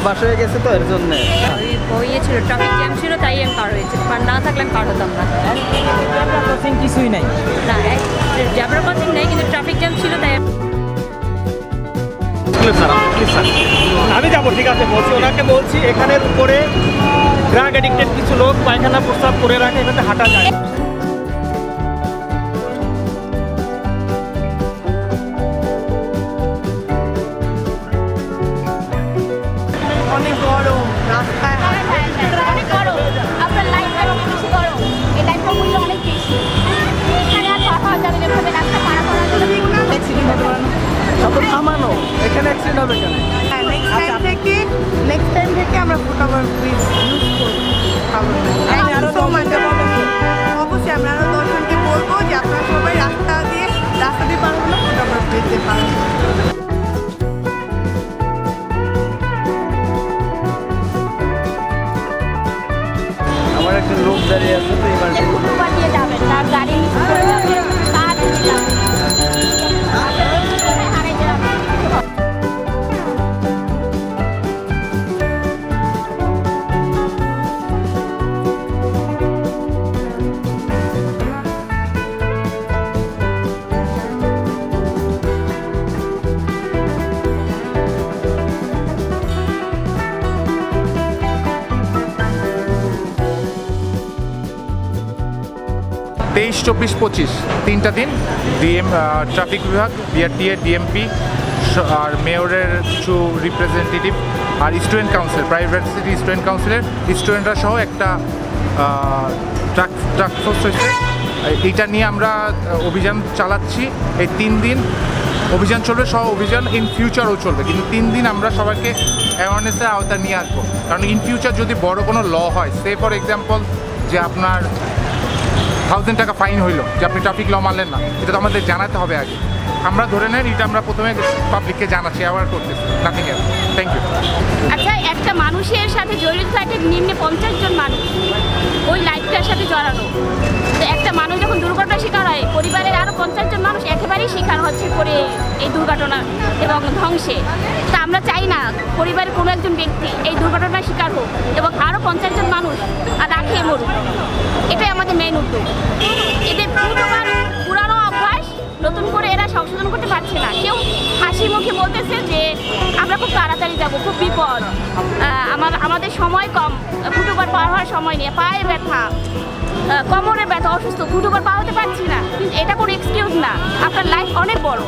অভ্যাস হয়ে গেছে তো এর জন্য। ইয়ে ছিল, ট্রাফিক জ্যাম ছিল, তাই আমি পার হয়েছি। না থাকলে আমি পার হতাম না। কিছুই নাই, না জ্যাবরা ক্রসিং নেই, কিন্তু ট্রাফিক জ্যাম ছিল তাই। আমি যাবো, ঠিক আছে বলছি, ওনাকে বলছি এখানের উপরে ড্রাগ অ্যাডিক্টেড কিছু লোক পায়খানা প্রস্রাব করে রাখে, এখানে হাঁটা যায়। অনেক গরম রাস্তায়, অনেক গরম, আপনার লাইফটা অনেক বেশি গরম, এই লাইফটা মূল্য অনেক বেশি। এখানে আর পার হওয়া যাবে না, এভাবে রাস্তা পার করা যাবে না, অ্যাক্সিডেন্ট হবে না। সব থামানো, এখানে অ্যাক্সিডেন্ট হবে কেন? নেক্সট টাইম থেকে আমরা ফুটওভার ব্রিজ ইউজ করবো। অবশ্যই আমরা আরো 10 জনকে বলবো যে আপনারা সবাই রাস্তা দিয়ে পার হলো ফুটওভার ব্রিজ দিয়ে পার হলো। আমার একটা লোক দাঁড়িয়ে আছে, তো এবার ফুটওভার দিয়ে যাবেন, তার গাড়ি নিচে পড়ে যাবে, কার দিলাম হারিয়ে যাবে। 23, 24, 25 তিনটা দিন ডিএম ট্রাফিক বিভাগ, বিআরটিএ, ডিএমপি আর মেয়রের কিছু রিপ্রেজেন্টেটিভ আর student council, private city student কাউন্সিলের স্টুডেন্টরা সহ একটা ট্রাক ফোর্স হয়েছে। এইটা নিয়ে আমরা অভিযান চালাচ্ছি। এই 3 দিন অভিযান চলবে, সব অভিযান ইন ফিউচারও চলবে, কিন্তু 3 দিন আমরা সবাইকে অ্যাওয়ারনেসের আওতা নিয়ে আসবো। কারণ ইন ফিউচার যদি বড় কোনো ল হয়, সে ফর এক্সাম্পল যে আপনার 1000 টাকা ফাইন হইলো যে আপনি ট্রাফিক ল মানলেন না, এটা তো আমাদের জানাতে হবে আগে। আমরা ধরে নেন এটা আমরা প্রথমে পাবলিককে জানাচ্ছি, অ্যাওয়ার করতেছি, নাথিং এলস। Thank you. আচ্ছা, একটা মানুষের সাথে জড়িত থাকে নিম্নে 50 জন মানুষ, ওই লাইফটার সাথে জড়ানো। তো একটা মানুষ যখন দুর্ঘটনার শিকার হয়, পরিবারের আরও 50 জন মানুষ একেবারেই শিকার হচ্ছে পরে এই দুর্ঘটনা এবং ধ্বংসে। তা আমরা চাই না পরিবারের কোনো একজন ব্যক্তি এই দুর্ঘটনার শিকার হোক এবং আরও 50 জন মানুষ আর রাখে মরুক। এটাই আমাদের মেইন উদ্যোগ। এদের পুরানো অভ্যাস নতুন করে এরা সংশোধন করতে পারছে না। কেউ হাসি মুখে বলতেছে যে আমরা খুব তাড়াতাড়ি যাব, খুব বিপদ, আমাদের সময় কম, ফুটওভার পার হওয়ার সময় নিয়ে পায়ে ব্যথা, কোমরে ব্যথা, অসুস্থ, ফুটওভার পার হতে পারছি না। কিন্তু এটা কোনো এক্সকিউজ না, আপনার লাইফ অনেক বড়।